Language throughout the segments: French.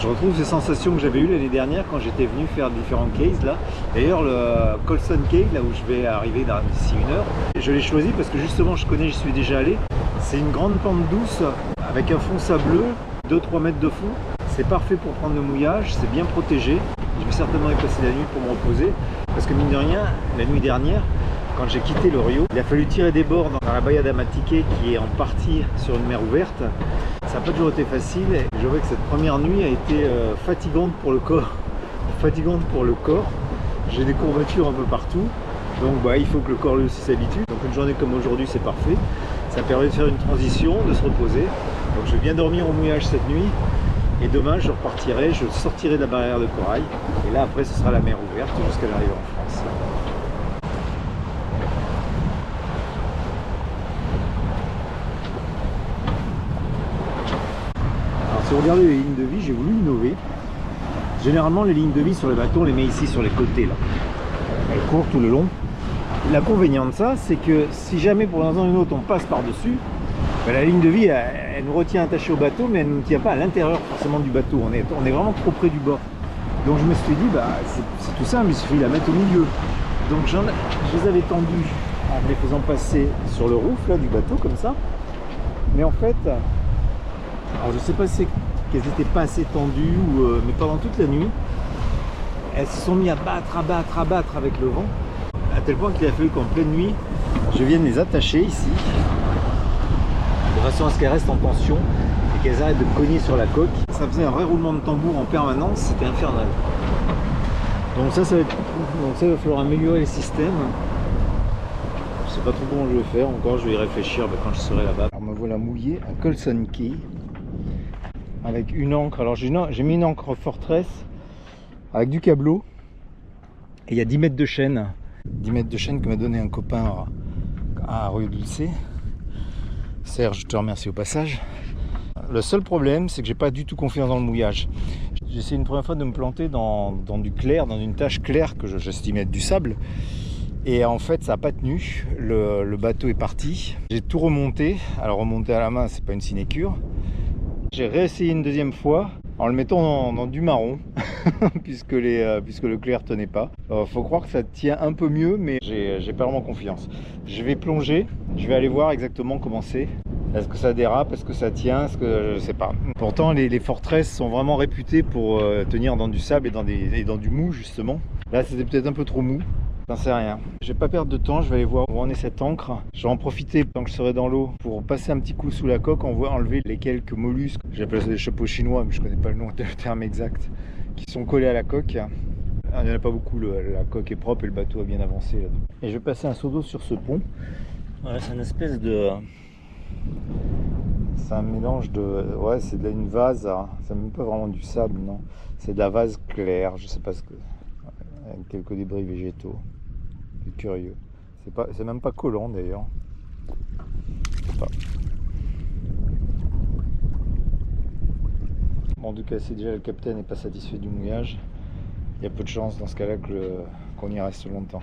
Je retrouve ces sensations que j'avais eues l'année dernière quand j'étais venu faire différents cases là. D'ailleurs le Colson Cave, là où je vais arriver d'ici 1 heure, je l'ai choisi parce que justement je connais, j'y suis déjà allé. C'est une grande pente douce avec un fond sableux, 2-3 mètres de fond. C'est parfait pour prendre le mouillage, c'est bien protégé. Je vais certainement y passer la nuit pour me reposer. Parce que mine de rien, la nuit dernière, quand j'ai quitté le Rio, il a fallu tirer des bords dans la Baía da Matique qui est en partie sur une mer ouverte. Ça n'a pas toujours été facile. Et je vois que cette première nuit a été fatigante pour le corps. J'ai des courbatures un peu partout. Donc il faut que le corps lui aussi s'habitue. Donc une journée comme aujourd'hui, c'est parfait. Ça permet de faire une transition, de se reposer. Donc je vais bien dormir au mouillage cette nuit. Et demain, je repartirai, je sortirai de la barrière de corail. Et là, après, ce sera la mer ouverte jusqu'à l'arrivée en France. Alors, si vous regardez les lignes de vie, j'ai voulu innover. Généralement, les lignes de vie sur les bateaux, on les met ici sur les côtés. Là. Elles courent tout le long. L'inconvénient de ça, c'est que si jamais pour une raison ou une autre, on passe par-dessus, la ligne de vie, elle nous retient attachés au bateau, mais elle ne nous tient pas à l'intérieur forcément du bateau. On est vraiment trop près du bord. Donc je me suis dit, c'est tout simple, il suffit de la mettre au milieu. Donc je les avais tendus en les faisant passer sur le roof là, du bateau, comme ça. Mais en fait, alors je ne sais pas si qu'elles n'étaient pas assez tendues, mais pendant toute la nuit, elles se sont mis à battre avec le vent, à tel point qu'il a fallu qu'en pleine nuit, je vienne les attacher ici, de façon à ce qu'elles restent en tension et qu'elles arrêtent de cogner sur la coque. Ça faisait un vrai roulement de tambour en permanence, c'était infernal. Donc ça il va falloir améliorer le système. Je sais pas trop comment je vais faire, encore je vais y réfléchir quand je serai là-bas. Alors me voilà mouillé à Colson Cay avec une ancre. Alors j'ai mis une ancre Fortress avec du câbleau et il y a 10 mètres de chaîne. 10 mètres de chaîne que m'a donné un copain à Rio Dulce. Serge, je te remercie au passage. Le seul problème, c'est que j'ai pas du tout confiance dans le mouillage. J'ai essayé une première fois de me planter dans du clair, dans une tache claire que j'estimais être du sable. Et en fait, ça n'a pas tenu. Le bateau est parti. J'ai tout remonté. Alors remonter à la main, c'est pas une sinécure. J'ai réessayé une deuxième fois en le mettant dans du marron puisque le clair tenait pas. Faut croire que ça tient un peu mieux, mais j'ai pas vraiment confiance. Je vais plonger, je vais aller voir exactement comment c'est. Est-ce que ça dérape, est-ce que ça tient, est-ce que je sais pas. Pourtant les Fortress sont vraiment réputés pour tenir dans du sable et dans du mou justement. Là c'était peut-être un peu trop mou. J'en sais rien. Je vais pas perdre de temps, je vais aller voir où en est cette ancre. Je vais en profiter tant que je serai dans l'eau pour passer un petit coup sous la coque, enlever les quelques mollusques. J'appelle ça des chapeaux chinois, mais je connais pas le terme exact, qui sont collés à la coque. Il n'y en a pas beaucoup, la coque est propre et le bateau a bien avancé là-dedans. Et je vais passer un seau d'eau sur ce pont. Voilà, c'est une espèce de... C'est un mélange de... Ouais, c'est une vase, hein. C'est même pas vraiment du sable, non. C'est de la vase claire, je sais pas ce que... Avec quelques débris végétaux. C'est curieux. C'est même pas collant d'ailleurs. Bon, en tout cas, si déjà le capitaine n'est pas satisfait du mouillage, il y a peu de chance dans ce cas-là qu'on y reste longtemps.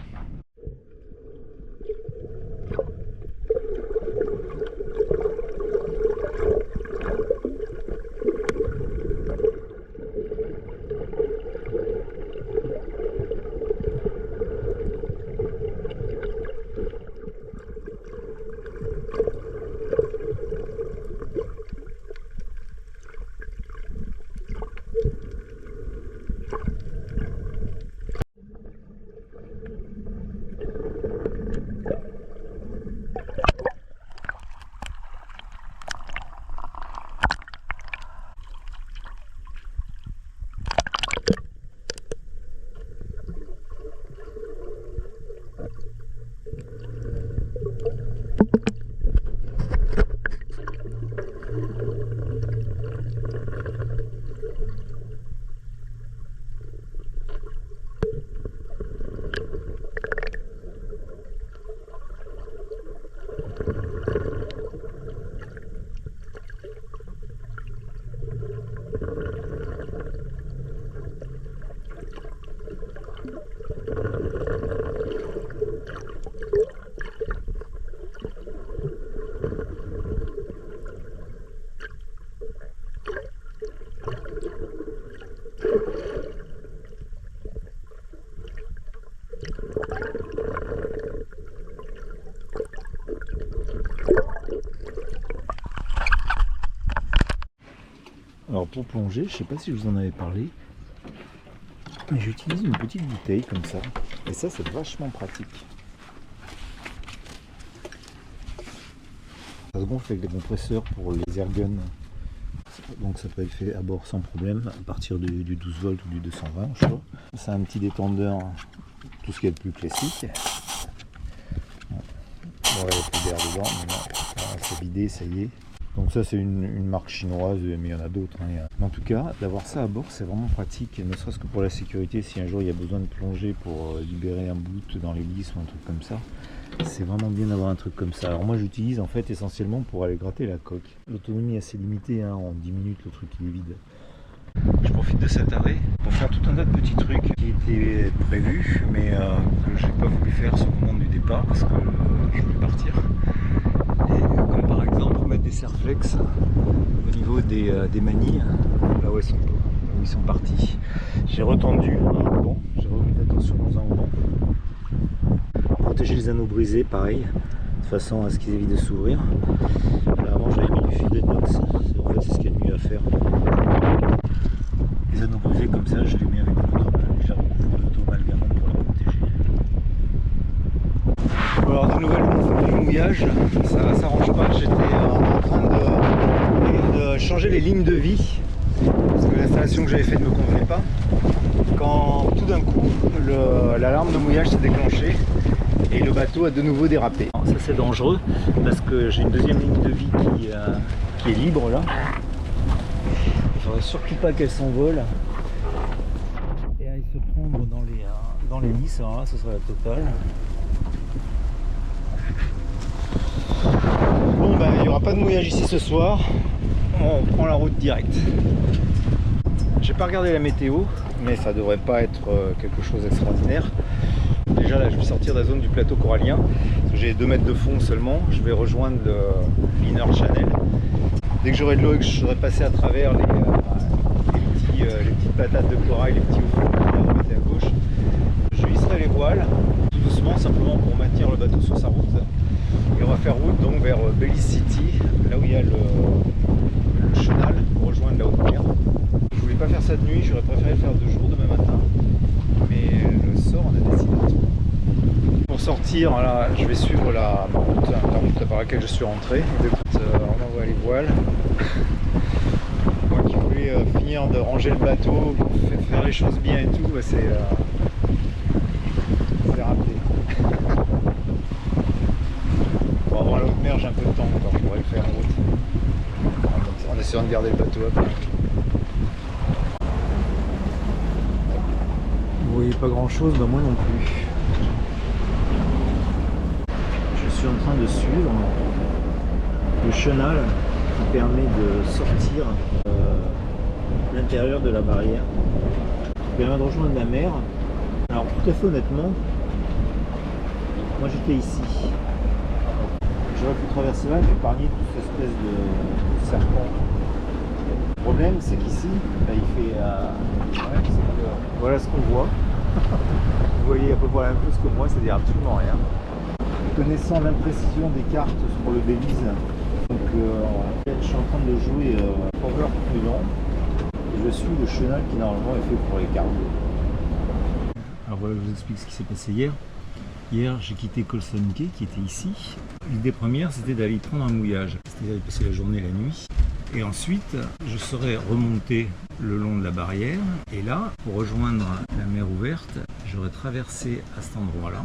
Alors pour plonger, je sais pas si je vous en avais parlé, mais j'utilise une petite bouteille comme ça, et ça c'est vachement pratique. Ça se gonfle avec des compresseurs pour les airguns, donc ça peut être fait à bord sans problème, à partir du 12 volts ou du 220 je crois. C'est un petit détendeur, tout ce qui est le plus classique. Bon, il n'y a plus d'air dedans, mais non, c'est vidé, ça y est. Donc ça c'est une marque chinoise, mais il y en a d'autres. Hein. Mais en tout cas, d'avoir ça à bord, c'est vraiment pratique, ne serait-ce que pour la sécurité. Si un jour il y a besoin de plonger pour libérer un boot dans l'hélice ou un truc comme ça, c'est vraiment bien d'avoir un truc comme ça. Alors moi j'utilise en fait essentiellement pour aller gratter la coque. L'autonomie est assez limitée, hein. En 10 minutes le truc il est vide. Je profite de cet arrêt pour faire tout un tas de petits trucs qui étaient prévus, mais que j'ai pas voulu faire sur le moment du départ parce que je voulais partir. Et comme par exemple mettre des serflex au niveau des manilles, là où ils sont partis. J'ai retendu un ruban, j'ai remis l'attention dans un ruban. Protéger les anneaux brisés, pareil, de façon à ce qu'ils évitent de s'ouvrir. Là avant j'avais mis du fil d'inox, en fait c'est ce qu'il y a de mieux à faire. Les anneaux brisés comme ça, je les mets avec de l'automal, je les recouvre d'automalgamant pour les protéger. Alors de nouvelles du mouillage, ça s'arrange pas, j'étais en train de changer les lignes de vie, parce que l'installation que j'avais faite ne me convenait pas. Quand tout d'un coup, l'alarme de mouillage s'est déclenchée et le bateau a de nouveau dérapé. Alors, ça c'est dangereux, parce que j'ai une deuxième ligne de vie qui est libre là. Il ne faudrait surtout pas qu'elle s'envole et aille se prendre dans l'hélice, alors là ce serait la totale. Bon ben il n'y aura pas de mouillage ici ce soir, on prend la route directe. J'ai pas regardé la météo, mais ça devrait pas être quelque chose d'extraordinaire. Déjà là je vais sortir de la zone du plateau corallien, j'ai 2 mètres de fond seulement, je vais rejoindre l'Inner Channel. Dès que j'aurai de l'eau et que je serai passé à travers les petites patates de corail, les petits hauts fonds qui sont remettés à gauche, je hisserai les voiles, tout doucement, simplement pour maintenir le bateau sur sa route. Et on va faire route donc vers Belize City, là où il y a le chenal, pour rejoindre la haute mer. Je voulais pas faire ça de nuit, j'aurais préféré le faire de jour demain matin, mais le sort en a décidé. Pour sortir, là, je vais suivre la route par laquelle je suis rentré. On envoie les voiles. Moi qui voulais finir de ranger le bateau, faire les choses bien et tout, c'est raté. Pour avoir la haute mer, j'ai un peu de temps encore, je pourrais le faire en route. En essayant de garder le bateau à plat. Vous voyez pas grand chose, bah moi non plus. Je suis en train de suivre le chenal qui permet de sortir l'intérieur de la barrière, qui permet de rejoindre la mer. Alors tout à fait honnêtement, moi j'étais ici. J'aurais pu traverser là et épargner toute cette espèce de serpent. Le problème c'est qu'ici, là, il fait... voilà ce qu'on voit. Vous voyez à peu près la même chose que moi, c'est-à-dire absolument rien. Connaissant l'imprécision des cartes sur le Belize, donc je suis en train de jouer Over Prudent et je suis le chenal qui normalement est fait pour les cargos. Alors voilà, je vous explique ce qui s'est passé hier. Hier, j'ai quitté Colston Key qui était ici. L'idée première, c'était d'aller prendre un mouillage, c'est-à-dire de passer la journée et la nuit. Et ensuite, je serais remonté le long de la barrière. Et là, pour rejoindre la mer ouverte, j'aurais traversé à cet endroit-là.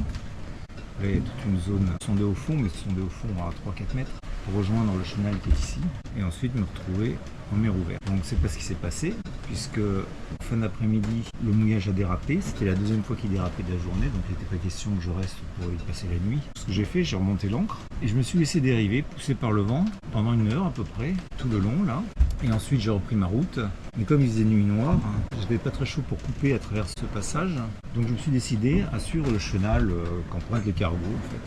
Il y a toute une zone sondée au fond, mais sondée au fond à 3-4 mètres, pour rejoindre le chenal qui est ici. Et ensuite me retrouver en mer ouverte. Donc c'est pas ce qui s'est passé, puisque fin d'après-midi, le mouillage a dérapé. C'était la deuxième fois qu'il dérapait de la journée, donc il n'était pas question que je reste pour y passer la nuit. Ce que j'ai fait, j'ai remonté l'ancre et je me suis laissé dériver, poussé par le vent, pendant 1 heure à peu près, tout le long là. Et ensuite j'ai repris ma route. Mais comme il faisait nuit noire, j'avais pas très chaud pour couper à travers ce passage. Donc je me suis décidé à suivre le chenal qu'empruntent les cargos en fait.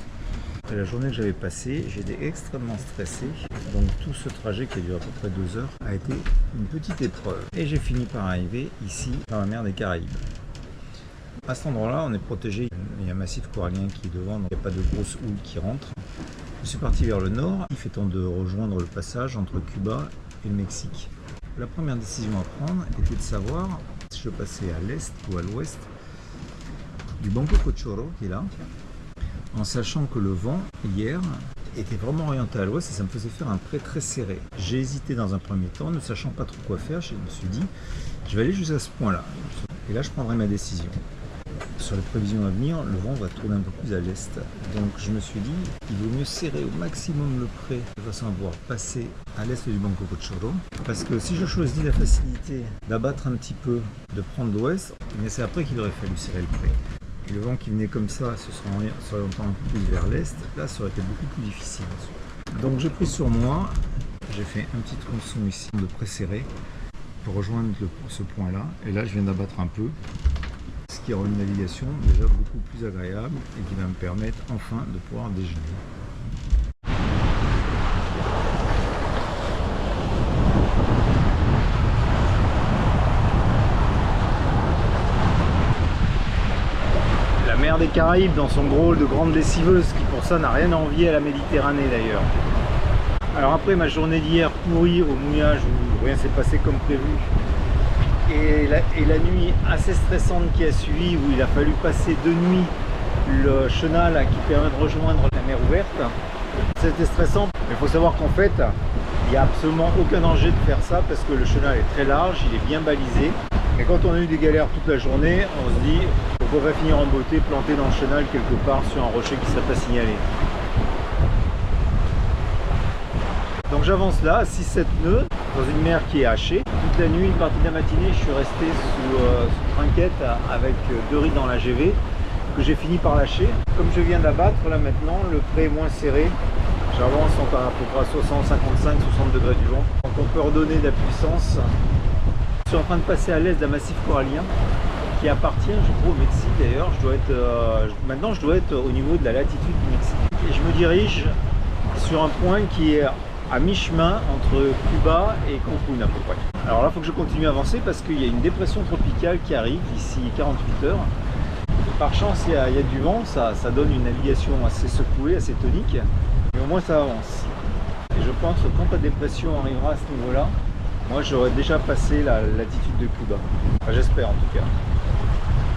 Après la journée que j'avais passée, j'étais extrêmement stressé. Donc tout ce trajet qui a duré à peu près 2 heures a été une petite épreuve. Et j'ai fini par arriver ici, dans la mer des Caraïbes. À cet endroit-là, on est protégé. Il y a un massif corallien qui est devant, donc il n'y a pas de grosse houle qui rentre. Je suis parti vers le nord. Il fait temps de rejoindre le passage entre Cuba et le Mexique. la première décision à prendre était de savoir si je passais à l'est ou à l'ouest du Banco Cochoro qui est là, en sachant que le vent hier était vraiment orienté à l'ouest et ça me faisait faire un prêt très serré. J'ai hésité dans un premier temps, ne sachant pas trop quoi faire, je me suis dit je vais aller jusqu'à ce point là et là je prendrai ma décision. Sur les prévisions à venir, le vent va tourner un peu plus à l'est, donc je me suis dit il vaut mieux serrer au maximum le prêt de façon à pouvoir passer à l'est du Banco Cochoro, parce que si je choisis la facilité d'abattre un petit peu, de prendre l'ouest, mais c'est après qu'il aurait fallu serrer le prêt. Et le vent qui venait comme ça, se serait orienté un peu plus vers l'est, là ça aurait été beaucoup plus difficile. Donc j'ai pris sur moi, j'ai fait un petit tronçon ici de près serré pour rejoindre ce point là, et là je viens d'abattre un peu, ce qui aura une navigation déjà beaucoup plus agréable et qui va me permettre enfin de pouvoir déjeuner. La mer des Caraïbes dans son gros rôle de grande lessiveuse qui pour ça n'a rien à envier à la Méditerranée d'ailleurs. Alors après ma journée d'hier pourrie au mouillage où rien s'est passé comme prévu et la nuit assez stressante qui a suivi où il a fallu passer de nuit le chenal qui permet de rejoindre la mer ouverte, c'était stressant. Mais il faut savoir qu'en fait il n'y a absolument aucun danger de faire ça parce que le chenal est très large, il est bien balisé. Et quand on a eu des galères toute la journée, on se dit pourquoi pas finir en beauté planté dans le chenal quelque part sur un rocher qui ne serait pas signalé. Donc j'avance là, 6-7 nœuds, dans une mer qui est hachée. Toute la nuit, une partie de la matinée, je suis resté sous trinquette avec 2 rides dans la GV que j'ai fini par lâcher. Comme je viens d'abattre, là maintenant, le prêt est moins serré. J'avance à peu près à 60, 55, 60 degrés du vent. Donc on peut redonner de la puissance. Je suis en train de passer à l'est d'un massif corallien qui appartient, je crois, au Mexique d'ailleurs. Maintenant, je dois être au niveau de la latitude du Mexique. Et je me dirige sur un point qui est à mi-chemin entre Cuba et Cancun à peu près. Alors là, il faut que je continue à avancer parce qu'il y a une dépression tropicale qui arrive d'ici 48 heures. Et par chance, il y a du vent, ça donne une navigation assez secouée, assez tonique, mais au moins ça avance. Et je pense que quand la dépression arrivera à ce niveau-là, moi j'aurais déjà passé la latitude de Cuba. Enfin, j'espère en tout cas.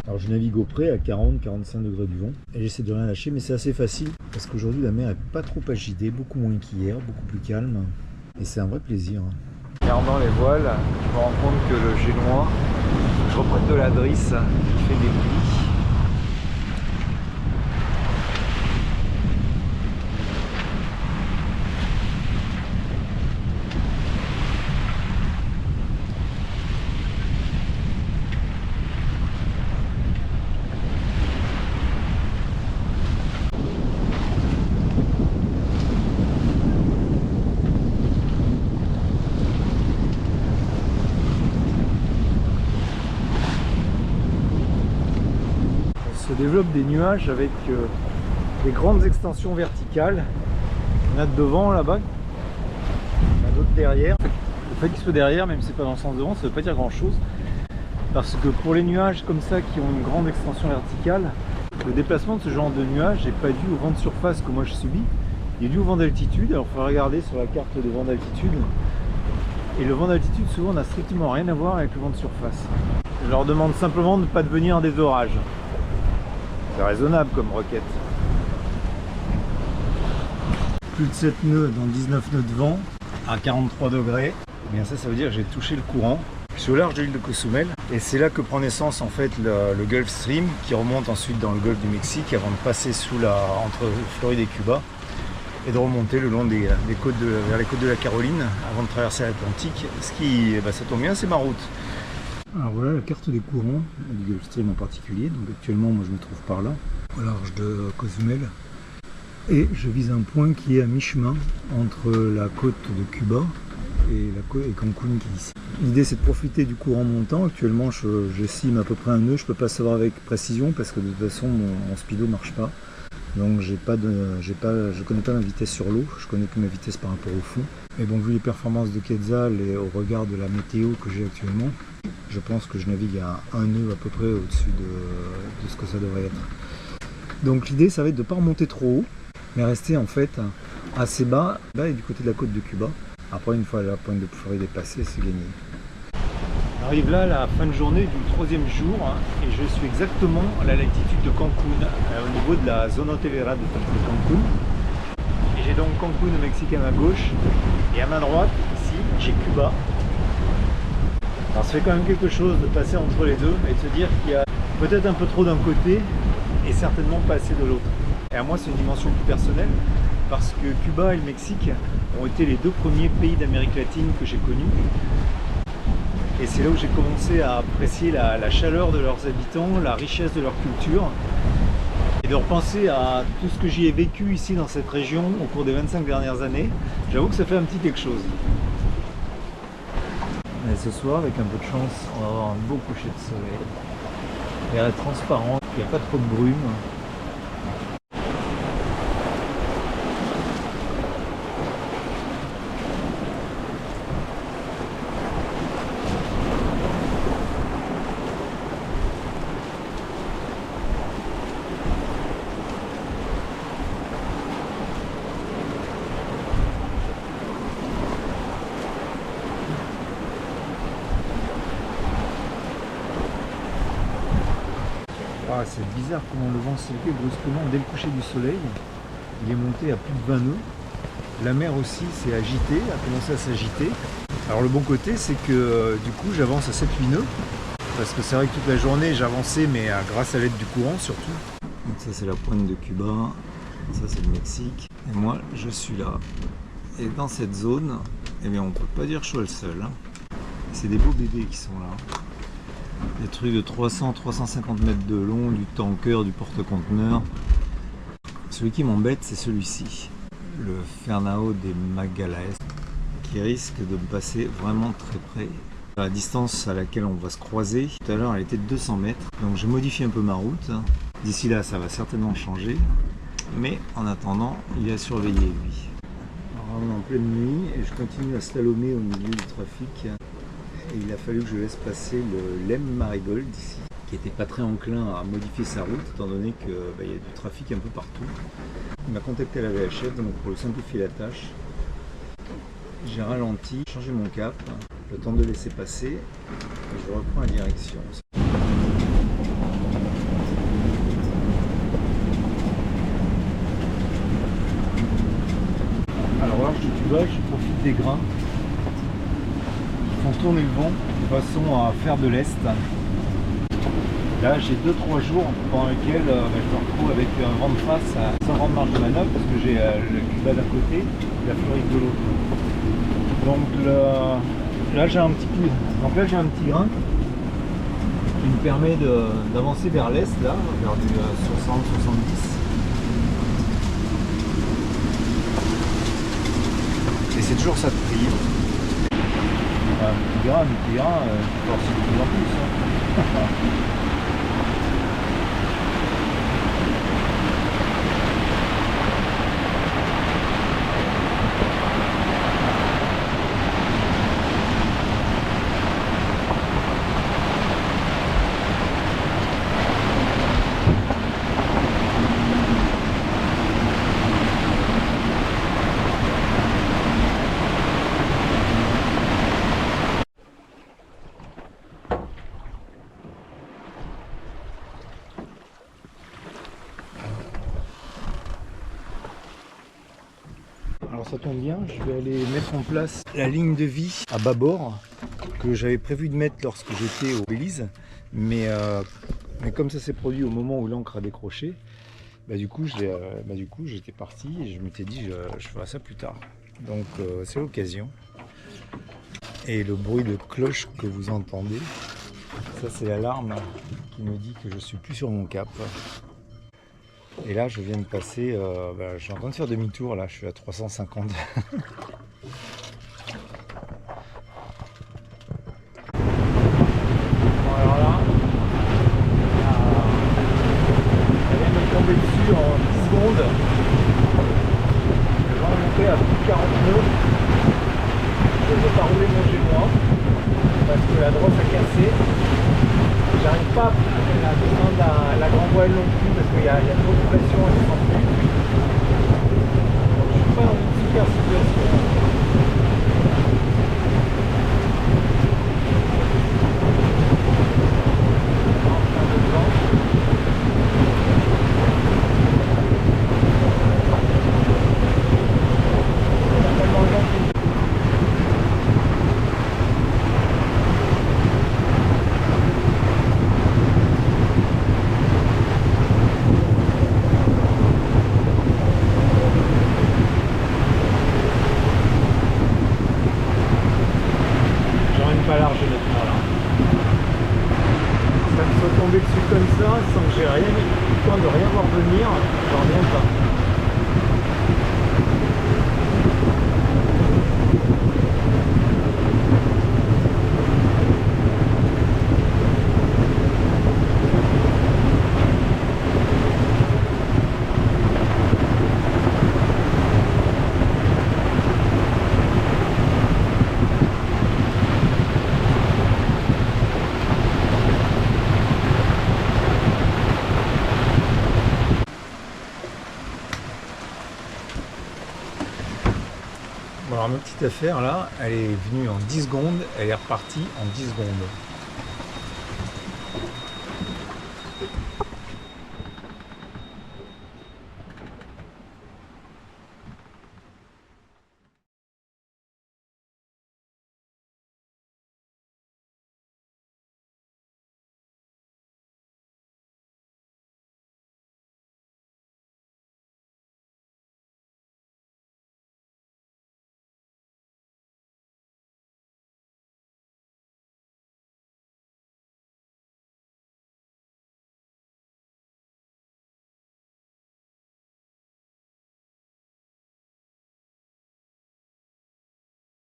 Alors je navigue au près à 40-45 degrés du vent et j'essaie de rien lâcher, mais c'est assez facile parce qu'aujourd'hui la mer est pas trop agitée, beaucoup moins qu'hier, beaucoup plus calme et c'est un vrai plaisir. Regardant les voiles, je me rends compte que le génois, je reprends de la drisse qui fait des plis. Se développe des nuages avec des grandes extensions verticales. Il y en a de devant là-bas, il y en a d'autres derrière. Le fait qu'ils soient derrière, même si c'est pas dans le sens de vent, ça ne veut pas dire grand chose. Parce que pour les nuages comme ça qui ont une grande extension verticale, le déplacement de ce genre de nuages n'est pas dû au vent de surface que moi je subis, il est dû au vent d'altitude. Alors il faut regarder sur la carte de vent d'altitude. Et le vent d'altitude souvent n'a strictement rien à voir avec le vent de surface. Je leur demande simplement de ne pas devenir des orages. C'est raisonnable comme requête. Plus de 7 nœuds dans 19 nœuds de vent à 43 degrés. Et bien ça veut dire que j'ai touché le courant. Je suis au large de l'île de Cozumel et c'est là que prend naissance en fait le Gulf Stream qui remonte ensuite dans le golfe du Mexique avant de passer entre Floride et Cuba et de remonter le long des côtes vers les côtes de la Caroline avant de traverser l'Atlantique. Ce qui, ça tombe bien, c'est ma route. Alors voilà la carte des courants, du Gulf Stream en particulier. Donc actuellement moi je me trouve par là, au large de Cozumel. Et je vise un point qui est à mi-chemin entre la côte de Cuba et Cancun qui est ici. L'idée c'est de profiter du courant montant. Actuellement j'estime à peu près un nœud, je ne peux pas savoir avec précision parce que de toute façon mon speedo ne marche pas. Donc je connais pas ma vitesse sur l'eau, je connais que ma vitesse par rapport au fond. Mais bon, vu les performances de Quetzal et au regard de la météo que j'ai actuellement, je pense que je navigue à un nœud à peu près au-dessus de ce que ça devrait être. Donc l'idée ça va être de ne pas remonter trop haut, mais rester en fait assez bas, là et du côté de la côte de Cuba, Après, une fois la pointe de Floride est passée, c'est gagné. On arrive là à la fin de journée du troisième jour hein, et je suis exactement à la latitude de Cancun, au niveau de la zone hotelera de Cancun. Et j'ai donc Cancun au Mexique à ma gauche et à ma droite, ici, j'ai Cuba. Alors ça fait quand même quelque chose de passer entre les deux et de se dire qu'il y a peut-être un peu trop d'un côté et certainement pas assez de l'autre. Et à moi c'est une dimension plus personnelle parce que Cuba et le Mexique ont été les deux premiers pays d'Amérique latine que j'ai connus. Et c'est là où j'ai commencé à apprécier la chaleur de leurs habitants, la richesse de leur culture et de repenser à tout ce que j'y ai vécu ici dans cette région au cours des 25 dernières années. J'avoue que ça fait un petit quelque chose. Et ce soir, avec un peu de chance, on va avoir un beau coucher de soleil. L'air est transparent, il n'y a pas trop de brume. Ah, c'est bizarre comment le vent s'est levé brusquement dès le coucher du soleil. Il est monté à plus de 20 nœuds. La mer aussi s'est agitée, a commencé à s'agiter. Alors le bon côté c'est que du coup j'avance à 7-8 nœuds. Parce que c'est vrai que toute la journée j'avançais mais grâce à l'aide du courant surtout. Donc ça c'est la pointe de Cuba, ça c'est le Mexique. Et moi je suis là. Et dans cette zone, eh bien on peut pas dire que je sois le seul. Hein. C'est des beaux bébés qui sont là. Des trucs de 300-350 mètres de long, du tanker, du porte-conteneur. Celui qui m'embête, c'est celui-ci, le Fernão de Magalhães, qui risque de me passer vraiment très près. La distance à laquelle on va se croiser, tout à l'heure elle était de 200 mètres, donc je modifie un peu ma route. D'ici là, ça va certainement changer, mais en attendant, il est à surveiller lui. Alors, on est en pleine nuit et je continue à slalomer au milieu du trafic. Et il a fallu que je laisse passer le Lem Marigold ici, qui n'était pas très enclin à modifier sa route, étant donné qu'il y a du trafic un peu partout. Il m'a contacté à la VHF, donc pour lui simplifier la tâche, j'ai ralenti, changé mon cap, le temps de laisser passer, et je reprends la direction. Alors là, je profite des grains. Font tourner le vent de façon à faire de l'est. Là j'ai 2-3 jours pendant lesquels je me retrouve avec un vent de face à 100 de marge de manœuvre parce que j'ai le Cuba d'un côté et la Floride de l'autre. Donc là j'ai un petit peu. Donc là j'ai un petit grain qui me permet d'avancer vers l'est, là, vers du 60-70. Et c'est toujours ça de prix. Un petit grain, tu forces de plus en plus. Hein. Alors ça tombe bien, je vais aller mettre en place la ligne de vie à bâbord que j'avais prévu de mettre lorsque j'étais au Belize, mais comme ça s'est produit au moment où l'ancre a décroché, du coup j'étais parti et je m'étais dit je ferai ça plus tard. Donc c'est l'occasion. Et le bruit de cloche que vous entendez, ça c'est l'alarme qui me dit que je suis plus sur mon cap. Et là, je viens de passer, je suis en train de faire demi-tour, là, je suis à 350. Bon, alors là, ça vient de me tomber dessus en 10 secondes. Je vais remonter à plus de 40 nœuds. Je ne vais pas rouler mon G-moi parce que la drosse a cassé. J'arrive pas à descendre la grande voile non plus parce qu'il y a trop de pression et je sens plus. Donc je suis pas dans une super situation. large honnêtement là. Ça me soit tombé dessus comme ça, sans que j'ai rien eu le temps de rien voir venir, j'en reviens pas. Bon alors ma petite affaire là, elle est venue en 10 secondes, elle est repartie en 10 secondes.